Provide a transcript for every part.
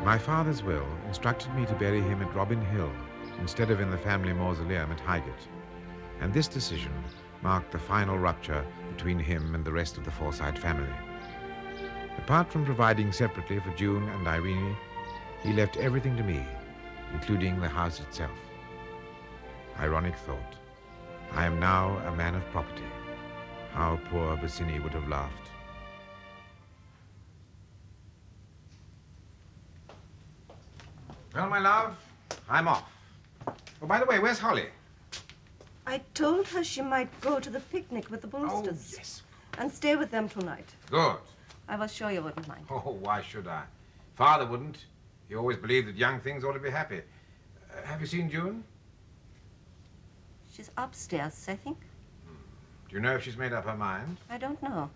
My father's will instructed me to bury him at Robin Hill instead of in the family mausoleum at Highgate. And this decision marked the final rupture between him and the rest of the Forsyte family. Apart from providing separately for June and Irene, he left everything to me, including the house itself. Ironic thought. I am now a man of property. How poor Bassini would have laughed. Well, my love, I'm off. Oh, by the way, where's Holly? I told her she might go to the picnic with the Bolsters. Oh, yes. And stay with them tonight. Good. I was sure you wouldn't mind. Oh, why should I? Father wouldn't. He always believed that young things ought to be happy. Have you seen June? She's upstairs, I think. Do you know if she's made up her mind? I don't know.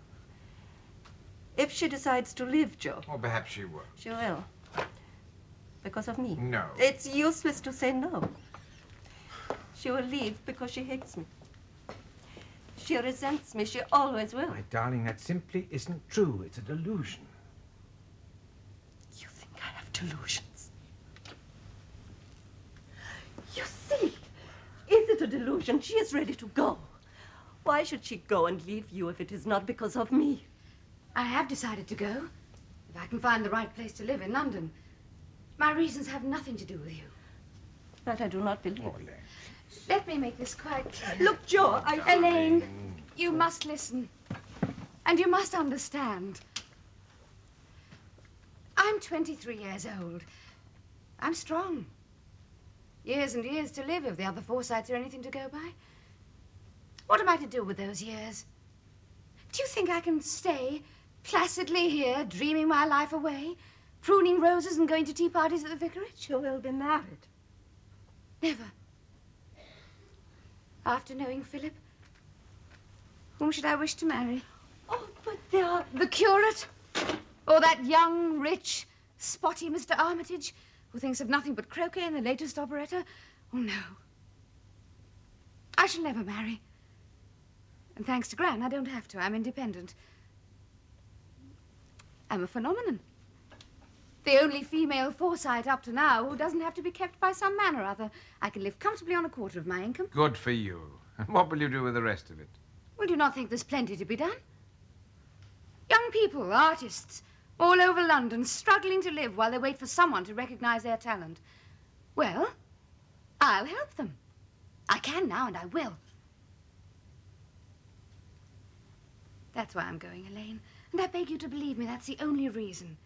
If she decides to leave, Joe. Or perhaps she will. She will. Because of me. No. It's useless to say no. She will leave because she hates me. She resents me. She always will. My darling, that simply isn't true. It's a delusion. You think I have delusions? You see, is it a delusion? She is ready to go. Why should she go and leave you if it is not because of me? I have decided to go, if I can find the right place to live in London. My reasons have nothing to do with you. That I do not believe. Oh, Elaine. Let me make this quite clear. Look, Joe, Elaine, you must listen. And you must understand. I'm 23 years old. I'm strong. Years and years to live if the other Forsytes are anything to go by. What am I to do with those years? Do you think I can stay placidly here, dreaming my life away, pruning roses and going to tea parties at the vicarage? You will be married. Never. After knowing Philip, whom should I wish to marry? Oh, but there are... The curate? Or that young, rich, spotty Mr. Armitage, who thinks of nothing but croquet and the latest operetta? Oh, no. I shall never marry. And thanks to Gran, I don't have to. I'm independent. I'm a phenomenon. The only female Forsyte up to now who doesn't have to be kept by some man or other. I can live comfortably on a quarter of my income. Good for you. And what will you do with the rest of it? Well, do you not think there's plenty to be done? Young people, artists, all over London, struggling to live while they wait for someone to recognize their talent. Well, I'll help them. I can now, and I will. That's why I'm going, Elaine. And I beg you to believe me, that's the only reason.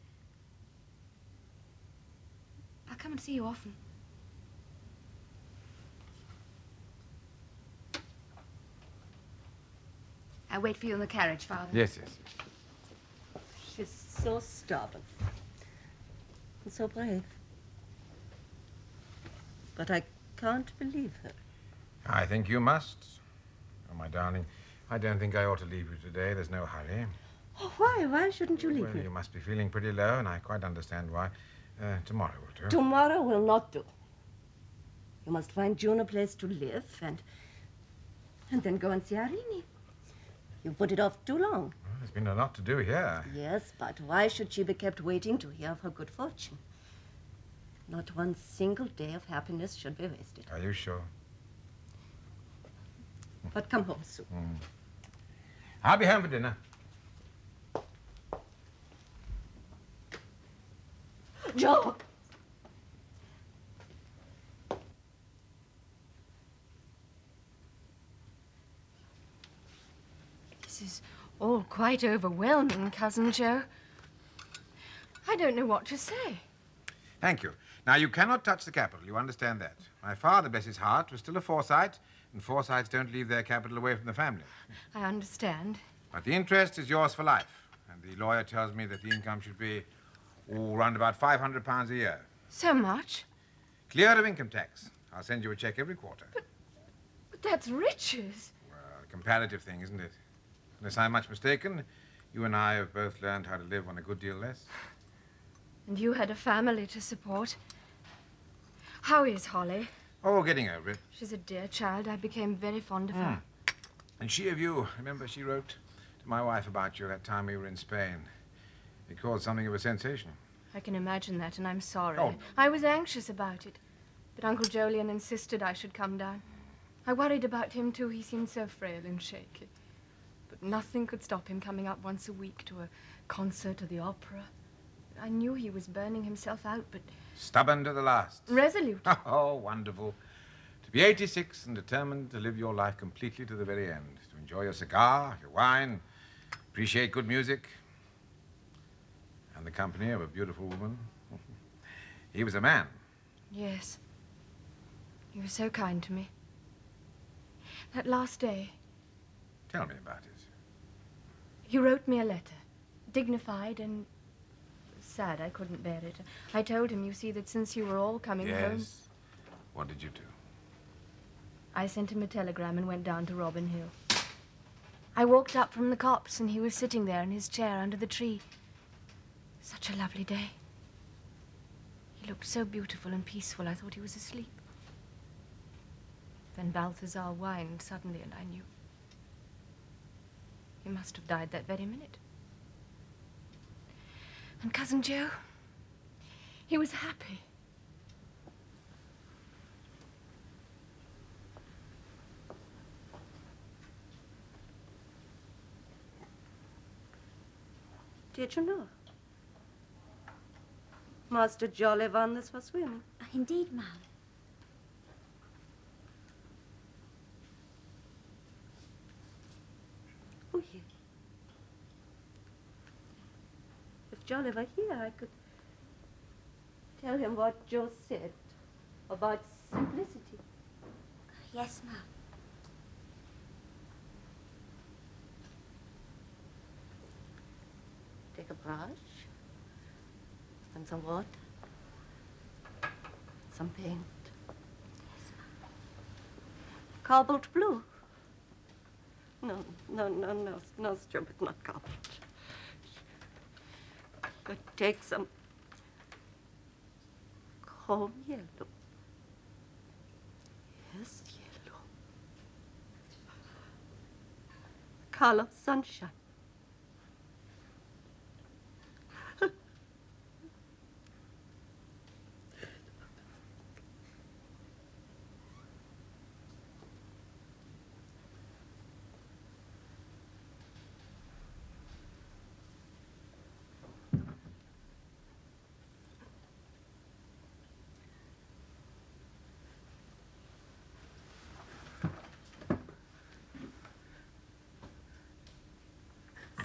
I'll come and see you often. I'll wait for you in the carriage, Father. Yes, yes. She's so stubborn. And so brave. But I can't believe her. I think you must. Oh, my darling, I don't think I ought to leave you today. There's no hurry. Oh, why? Why shouldn't you leave Well, me? you must be feeling pretty low, and I quite understand why. Tomorrow will do. Tomorrow will not do. You must find June a place to live and then go and see Irene. You put it off too long. Well, there's been a lot to do here. Yes, but why should she be kept waiting to hear of her good fortune? Not one single day of happiness should be wasted. Are you sure? But come home soon. I'll be home for dinner. Joe! This is all quite overwhelming, Cousin Joe. I don't know what to say. Thank you. Now, you cannot touch the capital. You understand that. My father, bless his heart, was still a Forsyte, and Forsytes don't leave their capital away from the family. I understand. But the interest is yours for life. And the lawyer tells me that the income should be, round about £500 a year. So much? Clear of income tax. I'll send you a check every quarter. But that's riches. Well, a comparative thing, isn't it? Unless I'm much mistaken, you and I have both learned how to live on a good deal less. And you had a family to support. How is Holly? Oh, getting over it. She's a dear child. I became very fond of her. And she of you. Remember, she wrote to my wife about you that time we were in Spain. It caused something of a sensation. I can imagine that, and I'm sorry. Oh. I was anxious about it, but Uncle Jolyon insisted I should come down. I worried about him, too. He seemed so frail and shaky. But nothing could stop him coming up once a week to a concert or the opera. I knew he was burning himself out, but... Stubborn to the last. Resolute. Oh, wonderful. To be 86 and determined to live your life completely to the very end. To enjoy your cigar, your wine, appreciate good music, and the company of a beautiful woman. He was a man. Yes. He was so kind to me. That last day... Tell me about it. He wrote me a letter, dignified and sad. I couldn't bear it. I told him, you see, that since you were all coming home... Yes. What did you do? I sent him a telegram and went down to Robin Hill. I walked up from the copse and he was sitting there in his chair under the tree. Such a lovely day. He looked so beautiful and peaceful, I thought he was asleep. Then Balthazar whined suddenly and I knew. He must have died that very minute. And Cousin Joe, he was happy. Did you know? Master Jolly won this for swimming. Indeed, ma'am. Oh, yes. If Jolly were here, I could tell him what Joe said about simplicity. Yes, ma'am. Take a brush and some water, some paint. Yes, ma'am. Cobalt blue. No, stupid, not cobalt. Could take some chrome yellow. Yes, yellow. Color sunshine.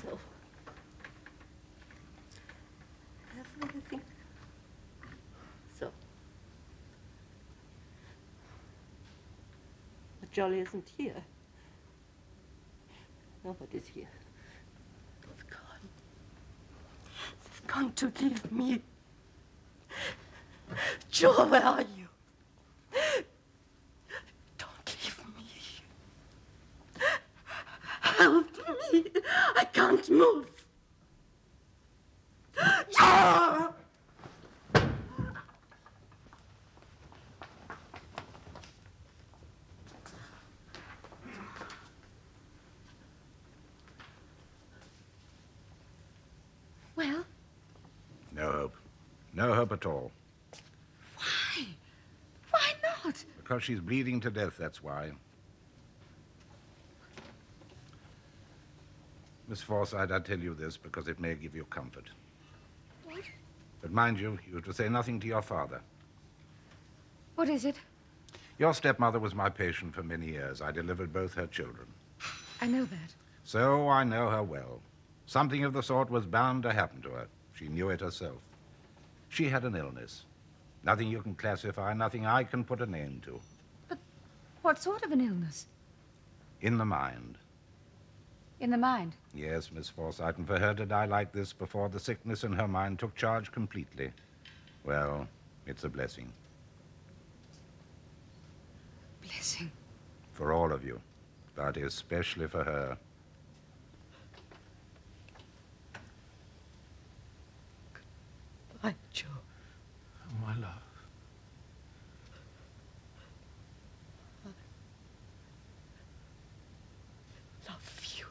So, everything. So, but Jolly isn't here. Nobody's here. They've gone. They've gone to leave me. Joe, where are you? Don't leave me. Help me. I can't move. Joe! Well? No hope. No hope at all. Why? Why not? Because she's bleeding to death, that's why. Miss Forsythe, I tell you this because it may give you comfort. What? But mind you, you're to say nothing to your father. What is it? Your stepmother was my patient for many years. I delivered both her children. I know that. So I know her well. Something of the sort was bound to happen to her. She knew it herself. She had an illness. Nothing you can classify, nothing I can put a name to. But what sort of an illness? In the mind. In the mind? Yes, Miss Forsythe, and for her to die like this before the sickness in her mind took charge completely, well, it's a blessing. Blessing. For all of you, but especially for her. Goodbye, Joe. Oh, my love. Love you.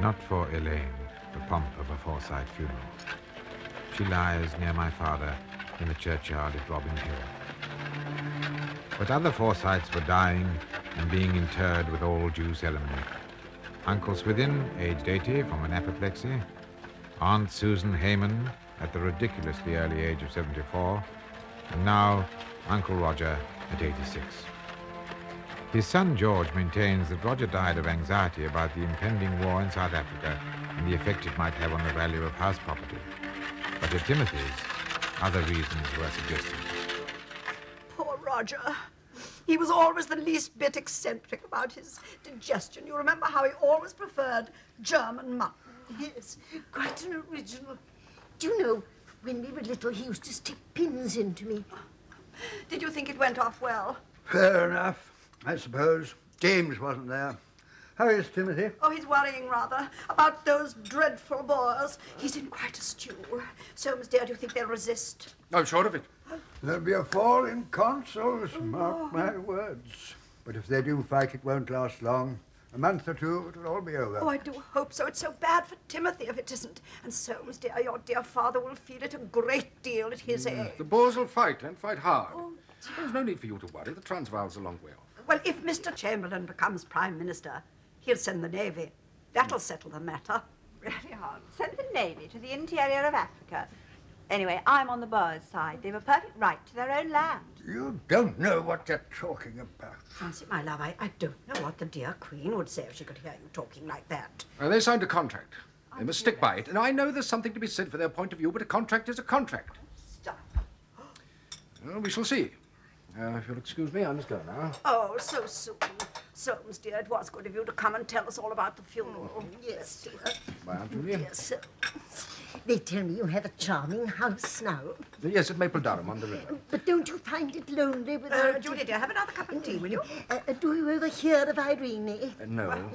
Not for Elaine, the pomp of a Forsyte funeral. She lies near my father in the churchyard at Robin Hill. But other Forsytes were dying and being interred with all due ceremony. Uncle Swithin, aged 80 from an apoplexy. Aunt Susan Hayman at the ridiculously early age of 74. And now Uncle Roger at 86. His son George maintains that Roger died of anxiety about the impending war in South Africa and the effect it might have on the value of house property. But at Timothy's, other reasons were suggested. Poor Roger. He was always the least bit eccentric about his digestion. You remember how he always preferred German mutton? Yes, quite an original. Do you know, when we were little, he used to stick pins into me. Did you think it went off well? Fair enough, I suppose. James wasn't there. How is Timothy? Oh, he's worrying rather about those dreadful Boers. He's in quite a stew. Soames, dear, do you think they'll resist? I'm sure of it. There'll be a fall in consuls, mark my words. But if they do fight, it won't last long. A month or two, it'll all be over. Oh, I do hope so. It's so bad for Timothy if it isn't. And Soames, dear, your dear father will feel it a great deal at his age. The Boers will fight and fight hard. There's no need for you to worry. The Transvaal's a long way off. Well, if Mr. Chamberlain becomes Prime Minister, he'll send the Navy. That'll settle the matter. Really hard. Send the Navy to the interior of Africa. Anyway, I'm on the Boers' side. They've a perfect right to their own land. You don't know what you're talking about. Francie, my love, I don't know what the dear Queen would say if she could hear you talking like that. They signed a contract. They must stick by it. And I know there's something to be said for their point of view, but a contract is a contract. Stop. Well, we shall see. If you'll excuse me, I must go now. Oh, so soon. Soames, dear, it was good of you to come and tell us all about the funeral. Yes, dear. Bye, Aunt Julia. Yes. They tell me you have a charming house now. Yes, at Maple Durham on the river. But don't you find it lonely without... Julia, dear, have another cup of tea, will you? Do you ever hear of Irene? No.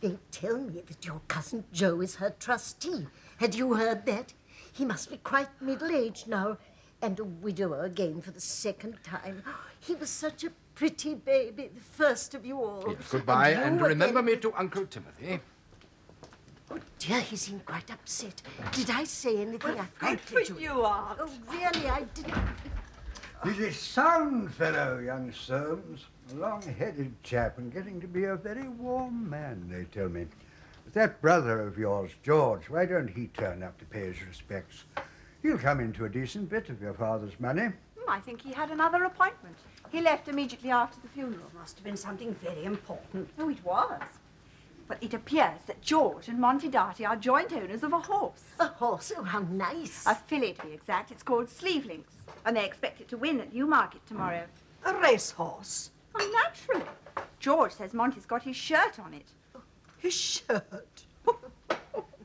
They tell me that your cousin Joe is her trustee. Had you heard that? He must be quite middle-aged now, and a widower again for the second time. He was such a pretty baby, the first of you all. Yes, goodbye, and remember again. me to Uncle Timothy. Oh, dear, he seemed quite upset. Did I say anything? Good for you, Aunt. Oh, really, I didn't... He's a sound fellow, young Soames. A long-headed chap and getting to be a very warm man, they tell me. But that brother of yours, George, why don't he turn up to pay his respects? He'll come into a decent bit of your father's money. I think he had another appointment. He left immediately after the funeral. Must have been something very important. Oh, it was. But it appears that George and Monty Darty are joint owners of a horse. A horse? Oh, how nice. A filly, to be exact. It's called Sleevelinks. And they expect it to win at Newmarket tomorrow. A racehorse. Oh, naturally. George says Monty's got his shirt on it. His shirt.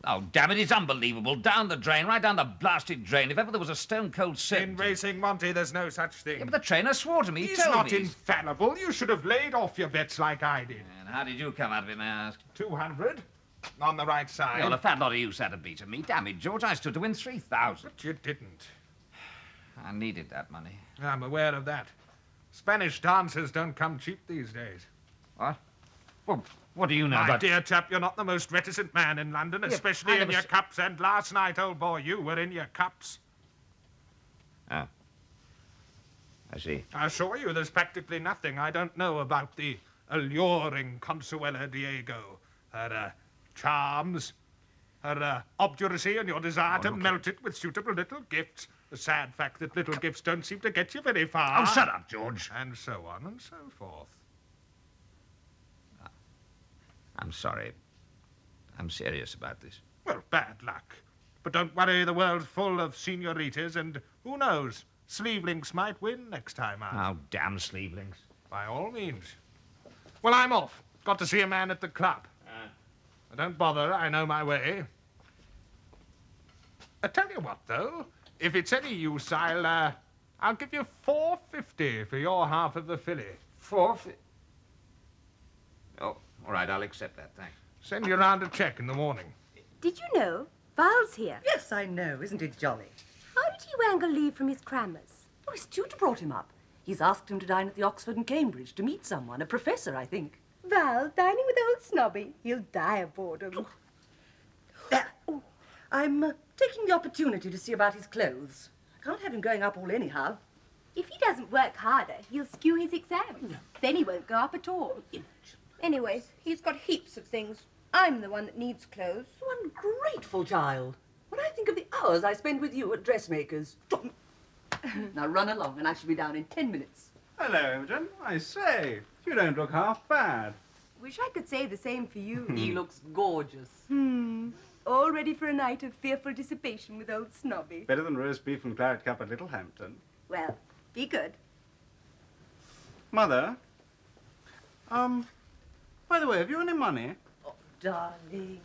Oh, damn it, it's unbelievable. Down the drain, right down the blasted drain. If ever there was a stone-cold certainty. In racing, Monty, there's no such thing. Yeah, but the trainer swore to me. He's told not me. infallible. You should have laid off your bets like I did. And how did you come out of it, may I ask? 200 on the right side. Well, a fat lot of you sat a beat of me. Damn it, George, I stood to win 3,000. But you didn't. I needed that money. I'm aware of that. Spanish dancers don't come cheap these days. What? Well, what do you know My about... dear chap, you're not the most reticent man in London, Yeah, especially I in never your s- cups. And last night, old boy, you were in your cups. Oh. I see. I assure you, there's practically nothing I don't know about the alluring Consuela Diego. Her charms, her obduracy, and your desire to melt it with suitable little gifts. The sad fact that little gifts don't seem to get you very far. Oh, shut up, George. And so on and so forth. I'm sorry. I'm serious about this. Well, bad luck. But don't worry, the world's full of senoritas, and who knows, Sleevelinks might win next time out. Oh, damn Sleevelinks. By all means. Well, I'm off. Got to see a man at the club. Don't bother, I know my way. I tell you what, though, if it's any use, I'll give you $4.50 for your half of the filly. $4.50? Oh, all right, I'll accept that, thanks. Send you round a cheque in the morning. Did you know? Val's here. Yes, I know. Isn't it jolly? How did he wangle leave from his crammers? Oh, his tutor brought him up. He's asked him to dine at the Oxford and Cambridge to meet someone, a professor, I think. Val, dining with old Snobby. He'll die of boredom. There. Oh, I'm taking the opportunity to see about his clothes. I can't have him going up all anyhow. If he doesn't work harder, he'll skew his exams. Then he won't go up at all. Anyways, he's got heaps of things. I'm the one that needs clothes. You ungrateful child. When I think of the hours I spend with you at dressmakers. Now run along and I shall be down in 10 minutes. Hello, Imogen. I say, you don't look half bad. Wish I could say the same for you. He looks gorgeous. All ready for a night of fearful dissipation with old Snobby. Better than roast beef and claret cup at Littlehampton. Well, be good. Mother, by the way, have you any money? Oh, darling, you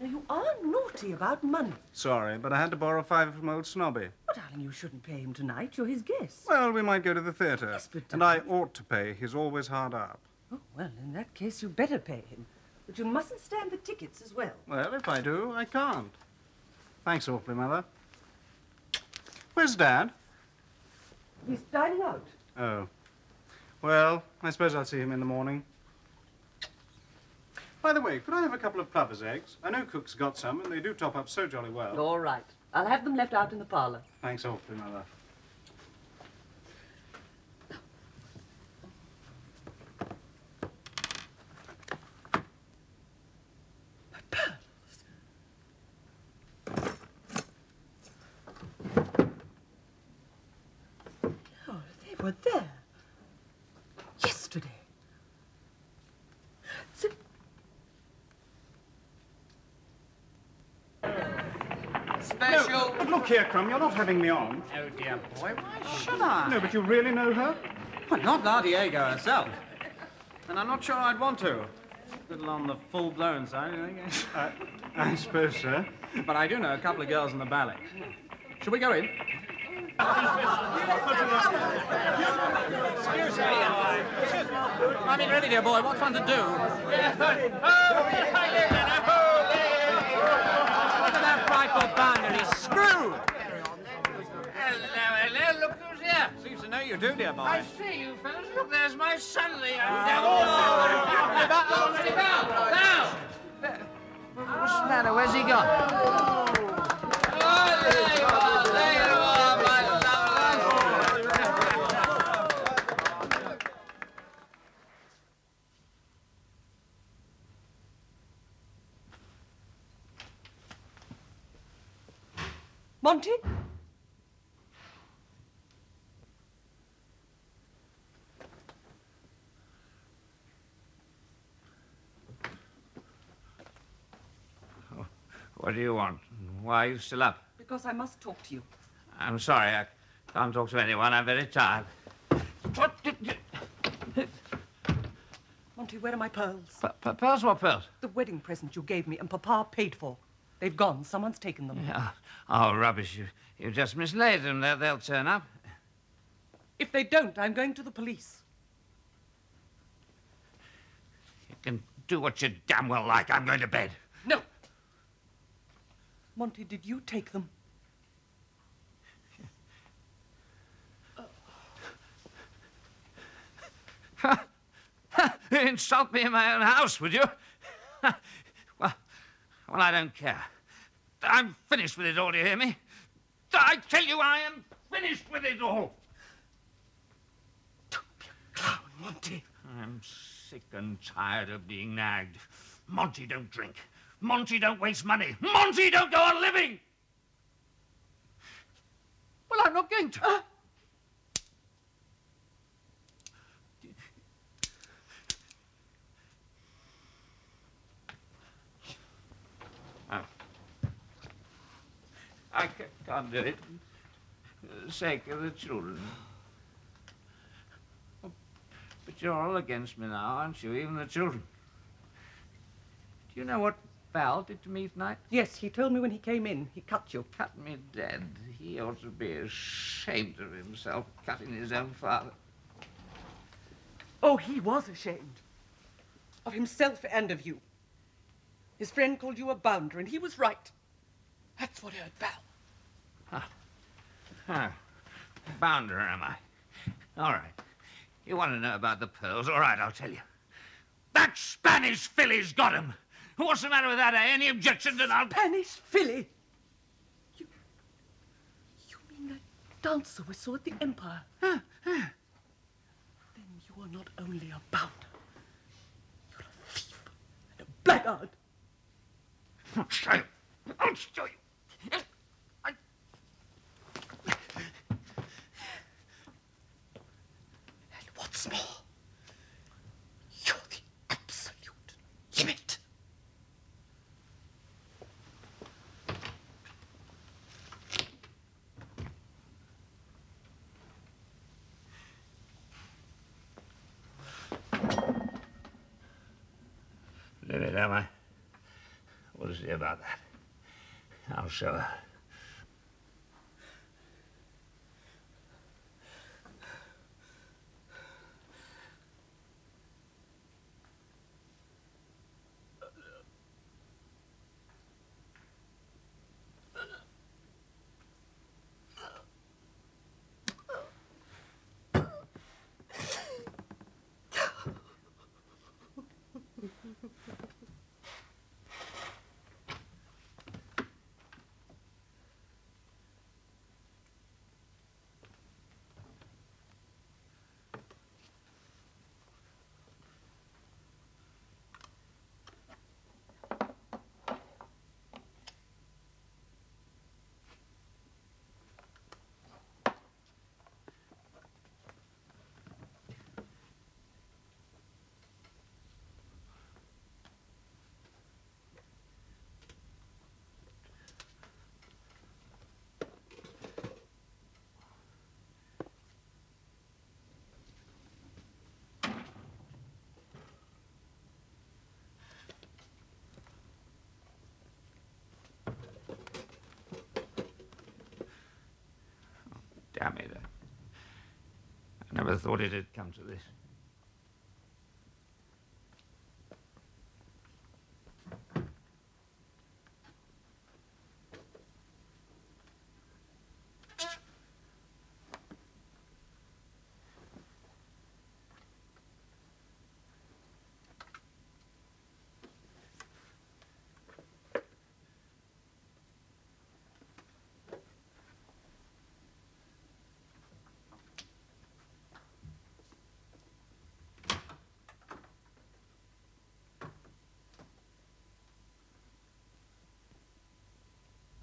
know you are naughty about money. Sorry, but I had to borrow $5 from old Snobby. Oh, darling, you shouldn't pay him tonight. You're his guest. Well, we might go to the theatre. Yes, but and I ought to pay. He's always hard up. Oh, well, in that case, you'd better pay him. But you mustn't stand the tickets as well. Well, if I do, I can't. Thanks awfully, Mother. Where's Dad? He's dining out. Oh. Well, I suppose I'll see him in the morning. By the way, could I have a couple of plover's eggs? I know Cook's got some, and they do top up so jolly well. All right. I'll have them left out in the parlour. Thanks awfully, Mother. Oh, they were there. Yesterday. So... No, but look here, Crumb, you're not having me on. Oh, dear boy, why should I? No, but you really know her? Well, not La Diego herself. And I'm not sure I'd want to. A little on the full-blown side, you think? I suppose so. But I do know a couple of girls in the ballet. Shall we go in? Excuse me. I mean, really, dear boy, what's one to do? Look at that frightful boundary. Screw! Hello, look who's here. Seems to know you do, dear boy. I see you fellas. Look, there's my son, the young devil. Now! What's the matter? Where's he gone? Oh, there you are, my lovely. Monty? What do you want? Why are you still up? Because I must talk to you. I'm sorry, I can't talk to anyone. I'm very tired. What did you... Monty, where are my pearls? Pearls? What pearls? The wedding present you gave me and Papa paid for. They've gone. Someone's taken them. Yeah. Oh, rubbish. You just mislaid them. They'll turn up. If they don't, I'm going to the police. You can do what you damn well like. I'm going to bed. No. Monty, did you take them? You'd insult me in my own house, would you? Well, I don't care. I'm finished with it all, do you hear me? I tell you, I am finished with it all. Don't be a clown, Monty. I'm sick and tired of being nagged. Monty, don't drink. Monty, don't waste money. Monty, don't go on living. Well, I'm not going to. Oh. I can't do it. For the sake of the children. But you're all against me now, aren't you? Even the children. Do you know what Val did to me tonight? Yes, he told me when he came in. He cut you. Cut me dead. He ought to be ashamed of himself, cutting his own father. Oh, he was ashamed. Of himself and of you. His friend called you a bounder, and he was right. That's what hurt Val. Bounder, am I? All right. You want to know about the pearls? All right, I'll tell you. That Spanish filly's got him. What's the matter with that, eh? Any objection to that? Spanish filly? You mean that dancer we saw at the Empire? Then you are not only a bounder, you're a thief and a blackguard. I'll show you. I'll show you. And what's more, you're the absolute limit. Limit, am I? What is it about that? I'll show her. Damn it. I never thought it had come to this.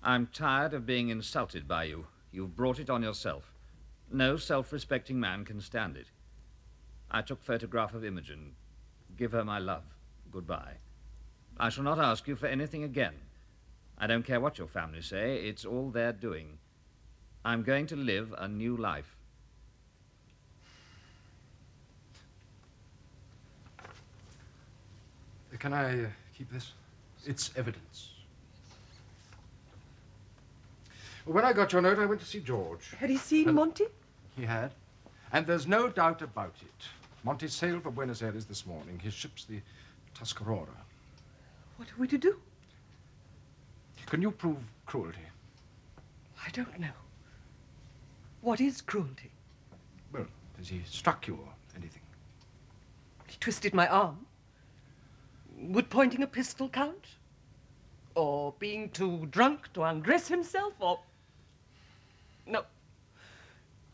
I'm tired of being insulted by you. You've brought it on yourself. No self-respecting man can stand it. I took photograph of Imogen. Give her my love. Goodbye. I shall not ask you for anything again. I don't care what your family say. It's all their doing. I'm going to live a new life. Can I keep this? It's evidence. When I got your note, I went to see George. Had he seen Monty? He had. And there's no doubt about it. Monty sailed for Buenos Aires this morning. His ship's the Tuscarora. What are we to do? Can you prove cruelty? I don't know. What is cruelty? Well, has he struck you or anything? He twisted my arm. Would pointing a pistol count? Or being too drunk to undress himself? Or... No.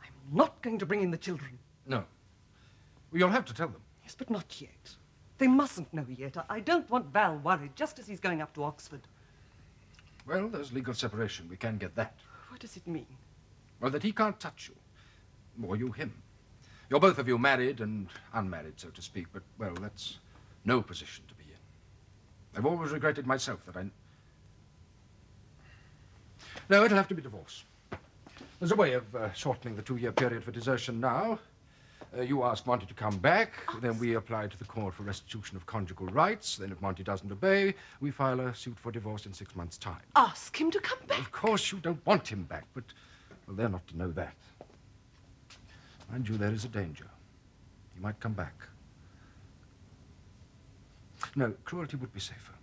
I'm not going to bring in the children. No. Well, you'll have to tell them. Yes, but not yet. They mustn't know yet. I don't want Val worried just as he's going up to Oxford. Well, there's legal separation. We can get that. What does it mean? Well, that he can't touch you. Or you him. You're both of you married and unmarried, so to speak, but, well, that's no position to be in. I've always regretted myself that I... No, it'll have to be divorce. There's a way of shortening the 2-year period for desertion now. You ask Monty to come back, then we apply to the court for restitution of conjugal rights. Then if Monty doesn't obey, we file a suit for divorce in 6 months' time. Ask him to come back? Of course you don't want him back, but, well, they're not to know that. Mind you, there is a danger. He might come back. No, cruelty would be safer.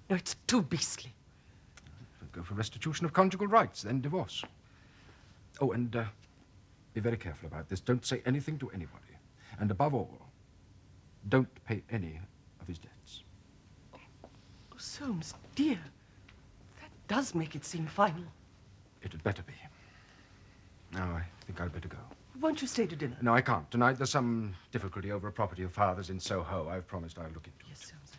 No, it's too beastly. Go for restitution of conjugal rights, then divorce. Oh, and be very careful about this. Don't say anything to anybody. And above all, don't pay any of his debts. Oh, Soames, dear, that does make it seem final. It had better be. Now, I think I'd better go. Won't you stay to dinner? No, I can't. Tonight there's some difficulty over a property of Father's in Soho. I've promised I'll look into it. Yes, Soames.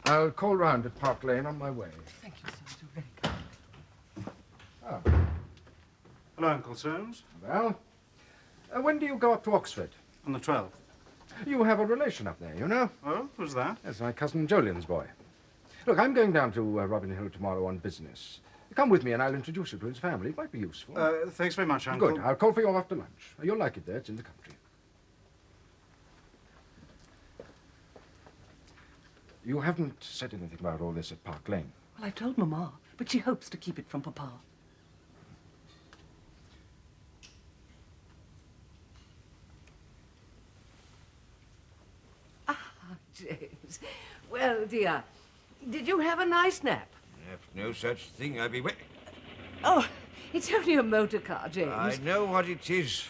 I'll call round at Park Lane on my way. Thank you, Soames. You're very kind. Oh. Hello, Uncle Soames. Well, when do you go up to Oxford? On the 12th. You have a relation up there, you know. Oh, who's that? That's my cousin Jolyon's boy. Look, I'm going down to Robin Hill tomorrow on business. Come with me and I'll introduce you to his family. It might be useful. Thanks very much, Uncle. Good. I'll call for you after lunch. You'll like it there. It's in the country. You haven't said anything about all this at Park Lane. Well, I told Mamma, but she hopes to keep it from Papa. James. Well, dear, did you have a nice nap? No such thing. I'll be wait. Oh, it's only a motor car, James. I know what it is.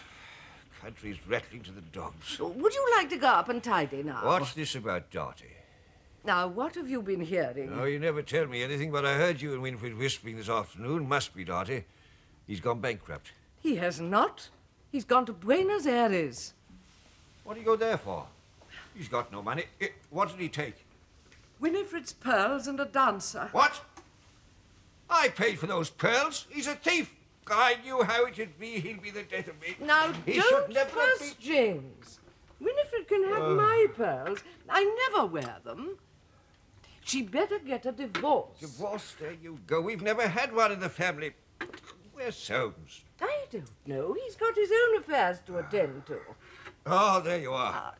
Country's rattling to the dogs. Would you like to go up and tidy now? What's this about Darty? Now, what have you been hearing? Oh, you never tell me anything, but I heard you and Winfried whispering this afternoon. Must be Darty. He's gone bankrupt. He has not. He's gone to Buenos Aires. What do you go there for? He's got no money. What did he take? Winifred's pearls and a dancer. What? I paid for those pearls. He's a thief. I knew how it would be. He'll be the death of me. Now, He don't should never fuss, James. Winifred can have my pearls. I never wear them. She'd better get a divorce. Divorce? There you go. We've never had one in the family. Where's Soames? I don't know. He's got his own affairs to attend to. Oh, there you are.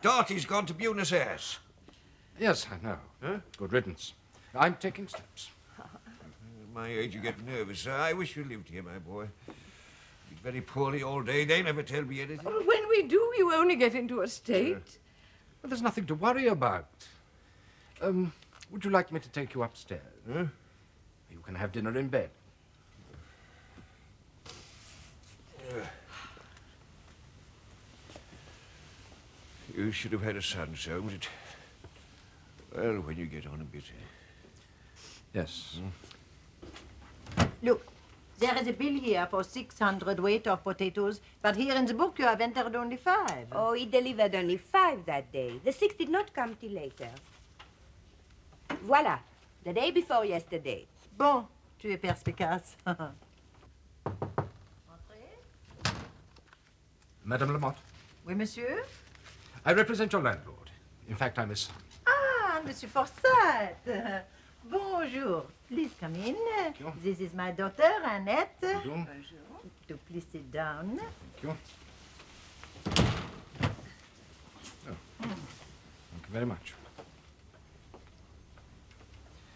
Darty's gone to Buenos Aires. Yes, I know. Huh? Good riddance. I'm taking steps. At my age, you get nervous. I wish you lived here, my boy. Been very poorly all day. They never tell me anything. Well, when we do, you only get into a state. Well, there's nothing to worry about. Would you like me to take you upstairs? Huh? You can have dinner in bed. You should have had a son, Soames. Well, when you get on a bit. Yes. Look, there is a bill here for 600 weight of potatoes, but here in the book you have entered only 5. Oh, he delivered only 5 that day. The 6 did not come till later. Voilà, the day before yesterday. Bon, tu es perspicace. Madame Lamont. Oui, monsieur? I represent your landlord. In fact, I'm his son. Ah, Monsieur Forsythe. Bonjour. Please come in. This is my daughter, Annette. Bonjour. Do please sit down. Thank you. Oh. Thank you very much.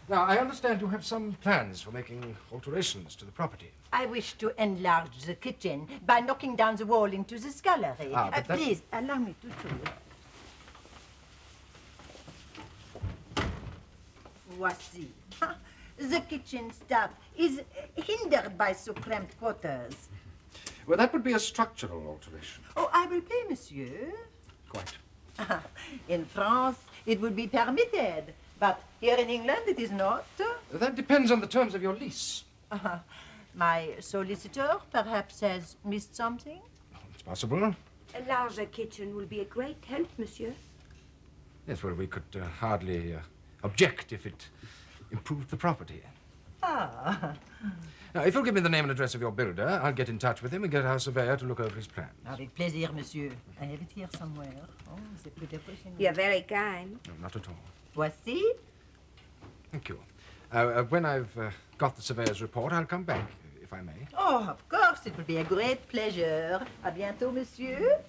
Now, I understand you have some plans for making alterations to the property. I wish to enlarge the kitchen by knocking down the wall into the scullery. But that... Please, allow me to show you. Voici. The kitchen staff is hindered by so cramped quarters. Well, that would be a structural alteration. Oh, I will pay, monsieur. Quite. In France, it would be permitted, but here in England, it is not. That depends on the terms of your lease. My solicitor perhaps has missed something? It's possible. A larger kitchen will be a great help, monsieur. Yes, well, we could hardly object if it improved the property. Ah. Now, if you'll give me the name and address of your builder, I'll get in touch with him and get our surveyor to look over his plans. Avec plaisir, monsieur. I have it here somewhere. Oh, c'est plus depressing. You're very kind. No, not at all. Voici. Thank you. When I've got the surveyor's report, I'll come back, if I may. Oh, of course, it will be a great pleasure. À bientôt, monsieur.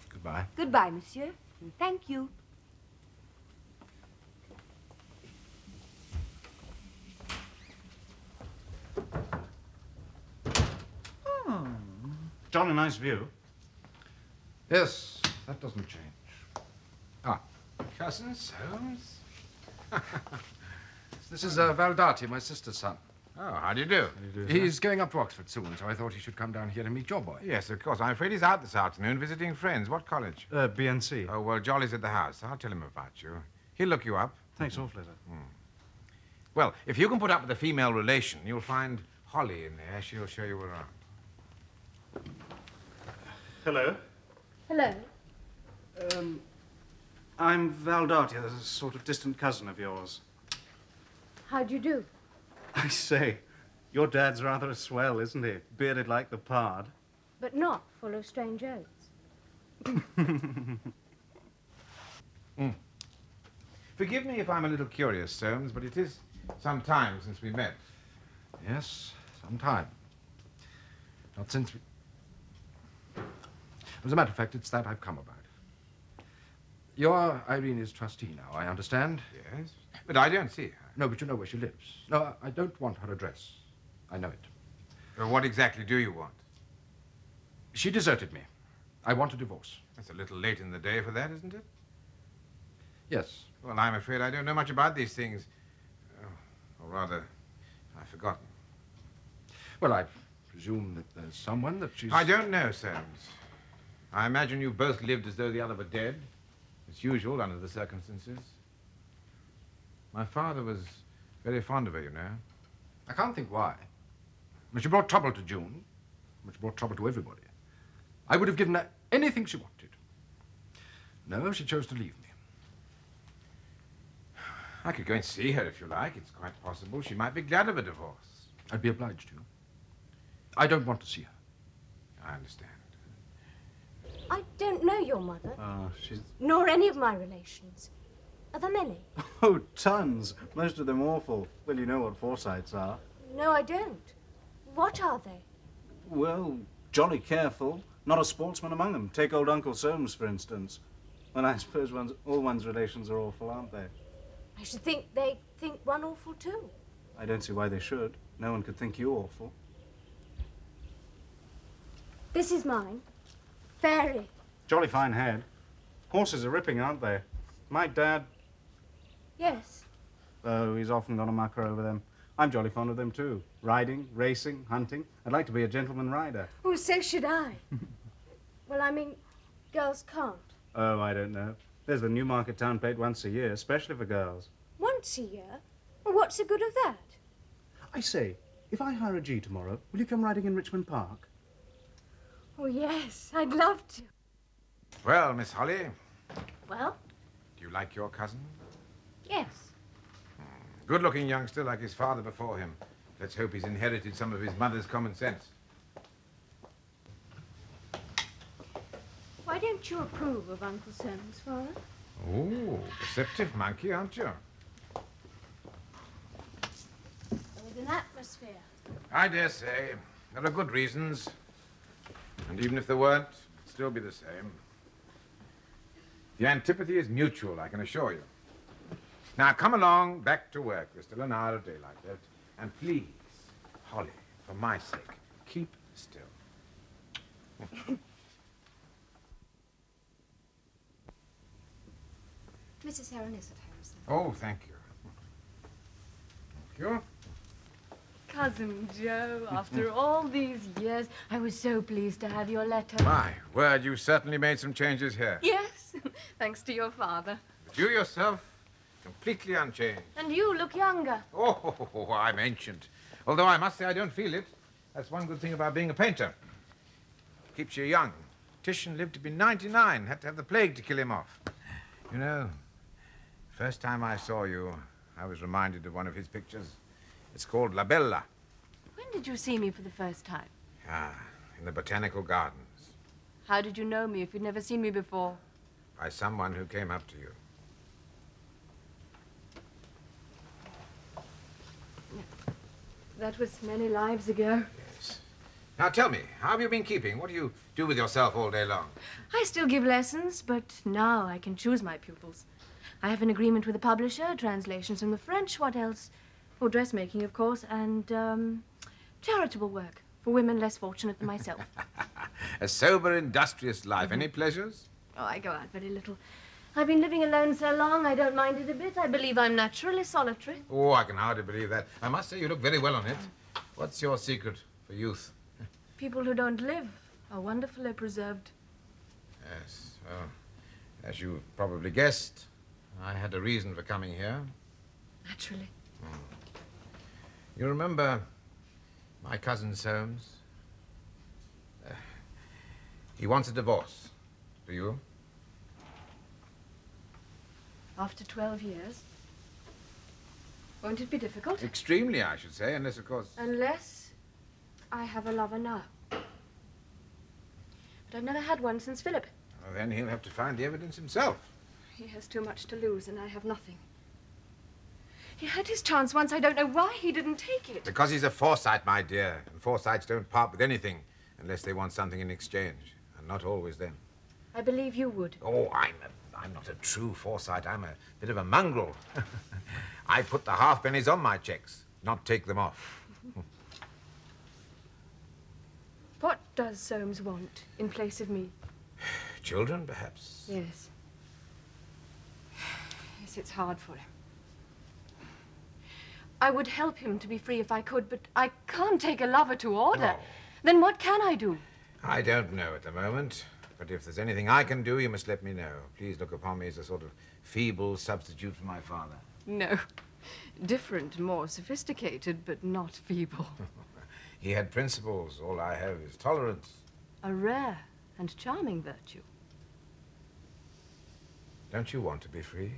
Goodbye. Goodbye, monsieur. Thank you. Jolly nice view. Yes, that doesn't change. Ah. Cousin Soames? This is Valdati, my sister's son. Oh, how do you do? He's going up to Oxford soon, so I thought he should come down here and meet your boy. Yes, of course. I'm afraid he's out this afternoon visiting friends. What college? BNC. Oh, well, Jolly's at the house. I'll tell him about you. He'll look you up. Thanks awfully, sir. Well, if you can put up with a female relation, you'll find Holly in there. She'll show you around. Hello. Hello. I'm Val Dartier, a sort of distant cousin of yours. How'd you do? I say, your dad's rather a swell, isn't he? Bearded like the pard. But not full of strange oaths. Forgive me if I'm a little curious, Soames, but it is some time since we met. Yes, some time. Not since we... As a matter of fact, it's that I've come about. You're Irene's trustee now, I understand? Yes, but I don't see her. No, but you know where she lives. No, I don't want her address. I know it. Well, what exactly do you want? She deserted me. I want a divorce. That's a little late in the day for that, isn't it? Yes. Well, I'm afraid I don't know much about these things. Or rather, I've forgotten. Well, I presume that there's someone that she's... I don't know, Soames. I imagine you both lived as though the other were dead. It's usual under the circumstances. My father was very fond of her, you know. I can't think why. But she brought trouble to June. But she brought trouble to everybody. I would have given her anything she wanted. No, she chose to leave me. I could go and see her if you like. It's quite possible she might be glad of a divorce. I'd be obliged to. I don't want to see her. I understand. I don't know your mother. She's... Nor any of my relations. Are there many? Oh, tons. Most of them awful. Well, you know what Forsythes are. No, I don't. What are they? Well, jolly careful. Not a sportsman among them. Take old Uncle Soames, for instance. Well, I suppose all one's relations are awful, aren't they? I should think they think one awful too. I don't see why they should. No one could think you awful. This is mine. Fairy. Jolly fine head. Horses are ripping, aren't they? My dad... Yes. Oh, he's often gone a mucker over them. I'm jolly fond of them, too. Riding, racing, hunting. I'd like to be a gentleman rider. Oh, so should I. Well, I mean, girls can't. Oh, I don't know. There's the Newmarket town plate once a year, especially for girls. Once a year? Well, what's the good of that? I say, if I hire a G tomorrow, will you come riding in Richmond Park? Oh, yes, I'd love to. Well, Miss Holly, Well, do you like your cousin? yes. Good-looking youngster like his father before him. Let's hope he's inherited some of his mother's common sense. Why don't you approve of Uncle Soames, Father? Oh, perceptive monkey, aren't you? With an atmosphere. I dare say. There are good reasons. And even if there weren't, it'd still be the same. The antipathy is mutual, I can assure you. Now, come along, back to work. There's still an hour of daylight left. And please, Holly, for my sake, keep still. Mrs. Heron is at home, sir. Oh, thank you. Thank you. Cousin Joe, after all these years, I was so pleased to have your letter. My word, you certainly made some changes here. Yes, thanks to your father. But you yourself, completely unchanged. And you look younger. Oh, I'm ancient. Although I must say I don't feel it. That's one good thing about being a painter. Keeps you young. Titian lived to be 99, had to have the plague to kill him off. You know, first time I saw you, I was reminded of one of his pictures. It's called La Bella. When did you see me for the first time? Ah, in the Botanical Gardens. How did you know me if you'd never seen me before? By someone who came up to you. That was many lives ago. Yes. Now tell me, how have you been keeping? What do you do with yourself all day long? I still give lessons, but now I can choose my pupils. I have an agreement with the publisher, translations from the French, what else? Oh, dressmaking, of course, and charitable work for women less fortunate than myself. A sober, industrious life. Any pleasures? Oh, I go out very little. I've been living alone so long, I don't mind it a bit. I believe I'm naturally solitary. Oh, I can hardly believe that. I must say you look very well on it. What's your secret for youth? People who don't live are wonderfully preserved. Yes, well, as you've probably guessed, I had a reason for coming here. Naturally. You remember my cousin Soames? He wants a divorce. Do you? After 12 years? Won't it be difficult? Extremely, I should say, unless, of course... Unless I have a lover now. But I've never had one since Philip. Well, then he'll have to find the evidence himself. He has too much to lose, and I have nothing. He had his chance once. I don't know why he didn't take it. Because he's a Forsyte, my dear. And Forsytes don't part with anything unless they want something in exchange. And not always then. I believe you would. Oh, I'm not a true Forsyte. I'm a bit of a mongrel. I put the halfpennies on my checks, not take them off. What does Soames want in place of me? Children, perhaps? Yes. Yes, it's hard for him. I would help him to be free if I could, but I can't take a lover to order. No. Then what can I do? I don't know at the moment. But if there's anything I can do, you must let me know. Please look upon me as a sort of feeble substitute for my father. No. Different, more sophisticated, but not feeble. He had principles. All I have is tolerance. A rare and charming virtue. Don't you want to be free?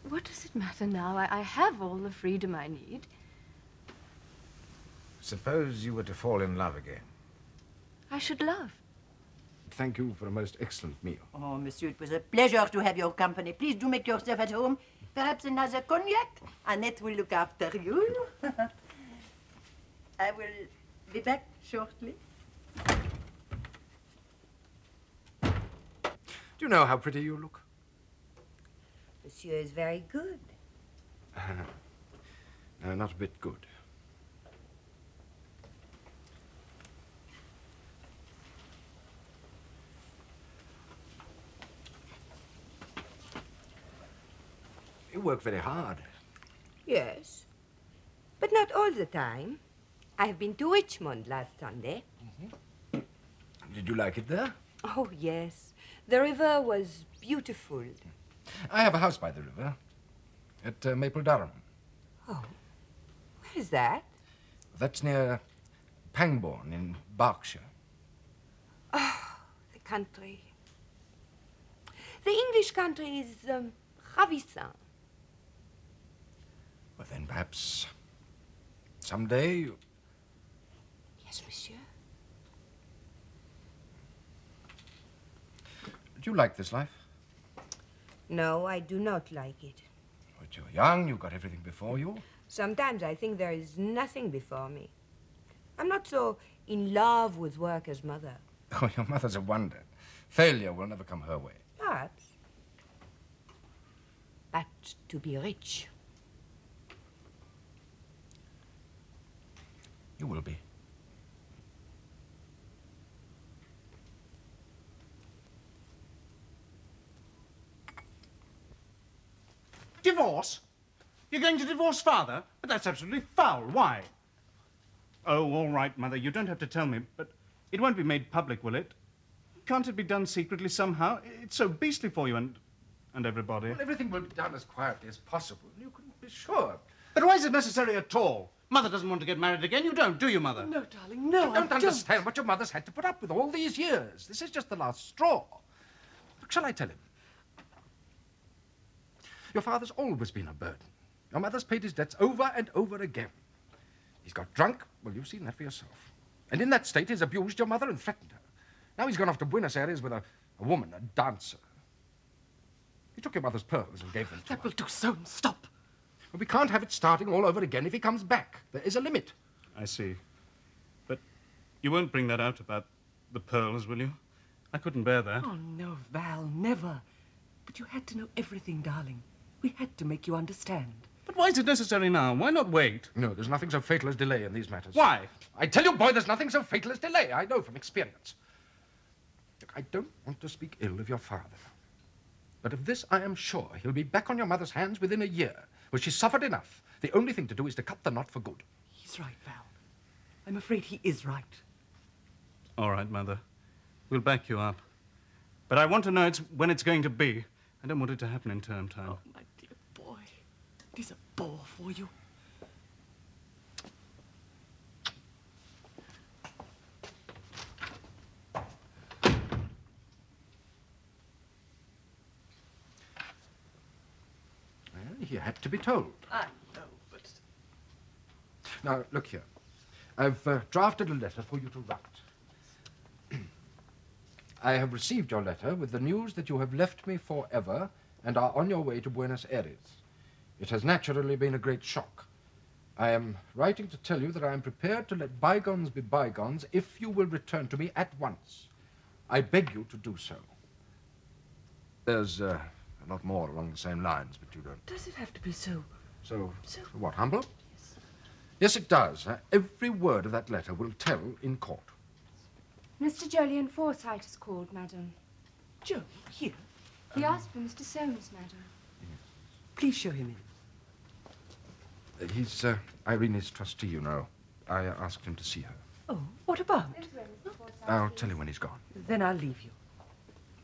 What does it matter now? I have all the freedom I need. Suppose you were to fall in love again. I should love. Thank you for a most excellent meal. Oh, monsieur, it was a pleasure to have your company. Please do make yourself at home. Perhaps another cognac? Annette will look after you. I will be back shortly. Do you know how pretty you look? Monsieur is very good. No, not a bit good. You work very hard. Yes, but not all the time. I have been to Richmond last Sunday. Did you like it there? Oh, yes. The river was beautiful. I have a house by the river at Maple Durham. Oh, where is that? That's near Pangbourne in Berkshire. Oh, the country. The English country is ravissant. Well, then perhaps someday you... Yes, monsieur. Do you like this life? No, I do not like it. But you're young, you've got everything before you. Sometimes I think there is nothing before me. I'm not so in love with work as Mother. Oh, your mother's a wonder. Failure will never come her way. Perhaps. But to be rich. You will be. Divorce? You're going to divorce Father? But that's absolutely foul. Why? Oh, all right, Mother. You don't have to tell me, but it won't be made public, will it? Can't it be done secretly somehow? It's so beastly for you and everybody. Well, everything will be done as quietly as possible. You can be sure. But why is it necessary at all? Mother doesn't want to get married again. You don't, do you, Mother? No, darling, no, You don't understand what your mother's had to put up with all these years. This is just the last straw. Look, shall I tell him? Your father's always been a burden. Your mother's paid his debts over and over again. He's got drunk. Well, you've seen that for yourself. And in that state, he's abused your mother and threatened her. Now he's gone off to Buenos Aires with a woman, a dancer. He took your mother's pearls and gave them to her. That will do, Soames. Stop. Well, we can't have it starting all over again if he comes back. There is a limit. I see. But you won't bring that out about the pearls, will you? I couldn't bear that. Oh, no, Val, never. But you had to know everything, darling. We had to make you understand. But why is it necessary now? Why not wait? No, there's nothing so fatal as delay in these matters. Why? I tell you, boy, there's nothing so fatal as delay. I know from experience. Look, I don't want to speak ill of your father. But of this I am sure. He'll be back on your mother's hands within a year. Well, she's suffered enough. The only thing to do is to cut the knot for good. He's right, Val. I'm afraid he is right. All right, Mother. We'll back you up. But I want to know when it's going to be. I don't want it to happen in term time. Oh, my dear boy. It is a bore for you. He had to be told. I know, but... Now, look here. I've drafted a letter for you to write. I have received your letter with the news that you have left me forever and are on your way to Buenos Aires. It has naturally been a great shock. I am writing to tell you that I am prepared to let bygones be bygones if you will return to me at once. I beg you to do so. There's a lot more along the same lines, but you don't... Does it have to be so... So what, humble? Yes. Yes, it does. Every word of that letter will tell in court. Mr. Jolyon Forsyte has called, madam. Joe, here? He asked for Mr. Soames, madam. Please show him in. He's Irene's trustee, you know. I asked him to see her. Oh, what about? I'll tell you when he's gone. Then I'll leave you.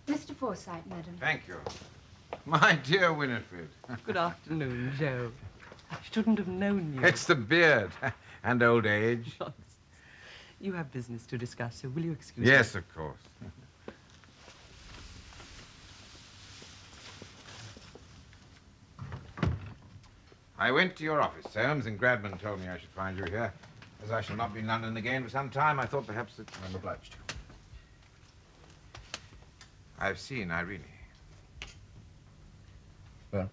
Mr. Forsyte, madam. Thank you. My dear Winifred. Good afternoon, Joe. I shouldn't have known you. It's the beard and old age. You have business to discuss, so will you excuse me? Yes, of course. I went to your office, Soames, and Gradman told me I should find you here. As I shall not be in London again for some time, I thought perhaps that... I'm obliged to you. I've seen Irene. Well?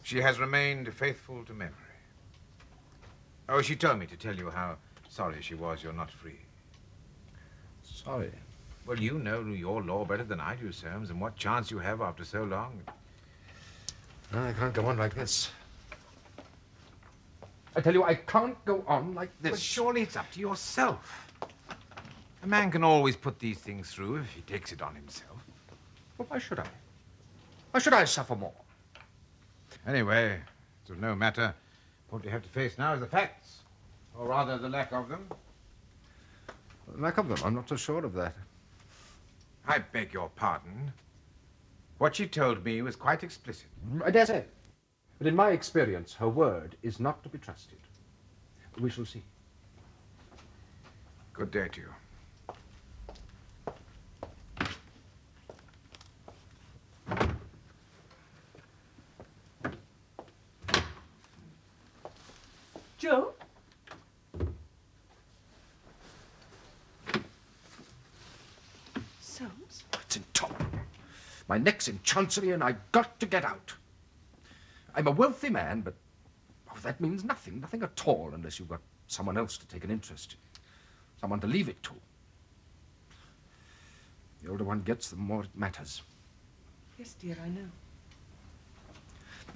She has remained faithful to memory. Oh, she told me to tell you how sorry she was you're not free. Sorry? Well, you know your law better than I do, Soames, and what chance you have after so long. I can't go on like this. I tell you, I can't go on like this. But surely it's up to yourself. A man can always put these things through if he takes it on himself. Well, why should I? Why should I suffer more? Anyway, it's of no matter. What we have to face now is the facts, or rather the lack of them. The lack of them? I'm not so sure of that. I beg your pardon. What she told me was quite explicit. I dare say. But in my experience, her word is not to be trusted. We shall see. Good day to you. Joe? Soames? It's intolerable. My neck's in chancery and I got to get out. I'm a wealthy man, but that means nothing, nothing at all, unless you've got someone else to take an interest in, someone to leave it to. The older one gets, the more it matters. Yes, dear, I know.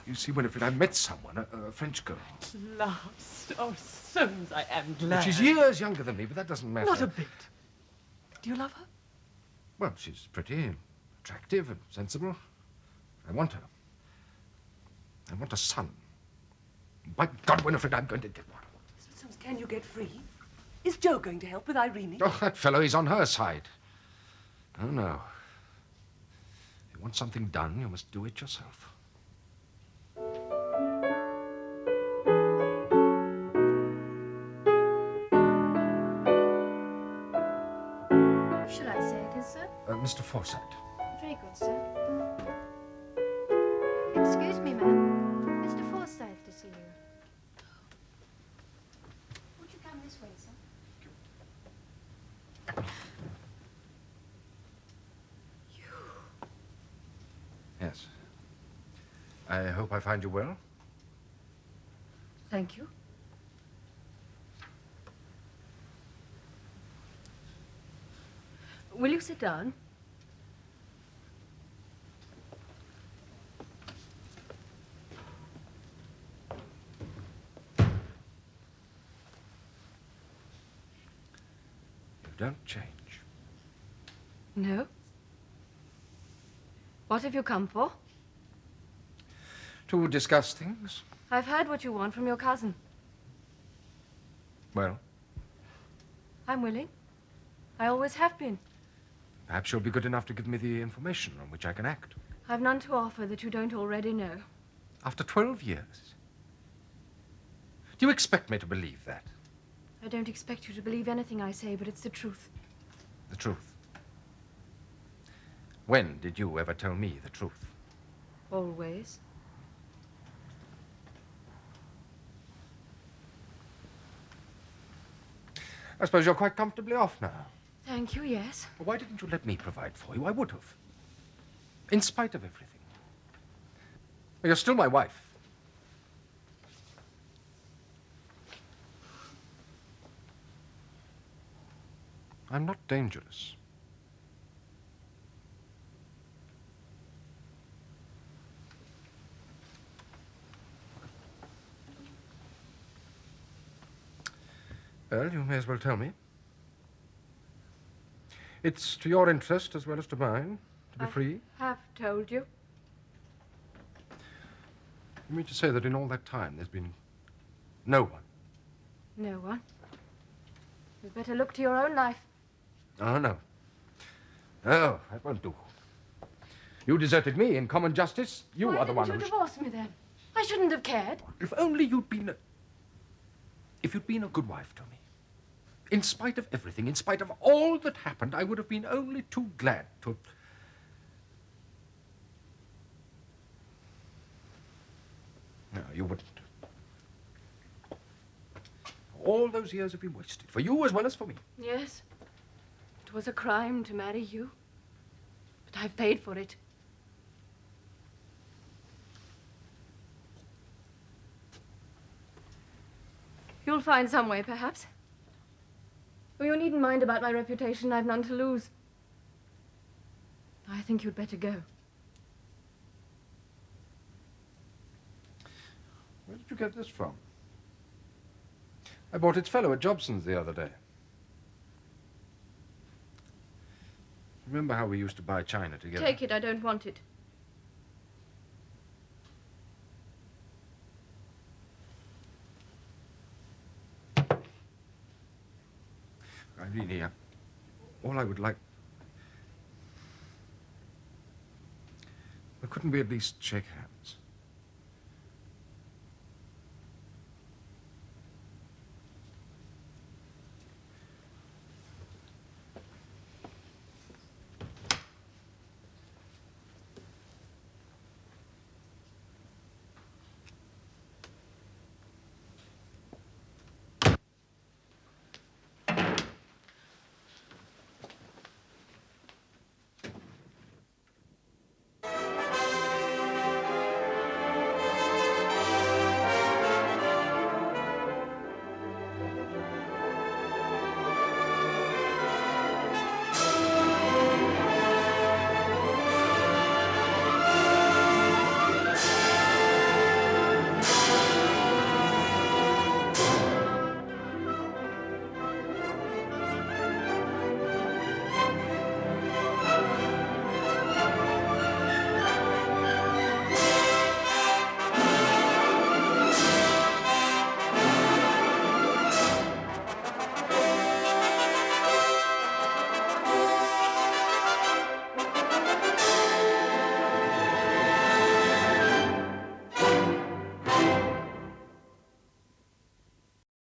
You see, Winifred, I met someone, a French girl. At last. Oh, Soames, I am glad. She's years younger than me, but that doesn't matter. Not a bit. Do you love her? Well, she's pretty, attractive, and sensible. I want her. I want a son. By God, Winifred, I'm going to get one. So, Soames, can you get free? Is Joe going to help with Irene? Oh, that fellow, he's on her side. Oh, no. If you want something done, you must do it yourself. Shall I say it is, sir? Mr. Forsyte. Very good, sir. Excuse me, ma'am. Mr. Forsythe to see you. Would you come this way, sir? Yes. I hope I find you well. Thank you. Will you sit down? You don't change. No. What have you come for? To discuss things. I've heard what you want from your cousin. Well, I'm willing. I always have been. perhaps you'll be good enough to give me the information on which I can act. I've none to offer that you don't already know. After 12 years? Do you expect me to believe that? I don't expect you to believe anything I say, but it's the truth. The truth? When did you ever tell me the truth? Always. I suppose you're quite comfortably off now. Thank you, yes. Well, why didn't you let me provide for you? I would have. In spite of everything. Well, you're still my wife. I'm not dangerous. Well, you may as well tell me. It's to your interest as well as to mine to be free. I have told you. You mean to say that in all that time there's been no one? No one. You'd better look to your own life. Oh, no. No, that won't do. You deserted me in common justice. You are the one Why who... didn't you divorce me then? I shouldn't have cared. If only you'd been... If you'd been a good wife to me. In spite of everything, in spite of all that happened, I would have been only too glad to... No, you wouldn't. All those years have been wasted, for you as well as for me. Yes. It was a crime to marry you. But I've paid for it. You'll find some way, perhaps. Oh, you needn't mind about my reputation. I've none to lose. I think you'd better go. Where did you get this from? I bought its fellow at Jobson's the other day. Remember how we used to buy china together? Take it. I don't want it. I really, all I would like... Well, couldn't we at least shake hands?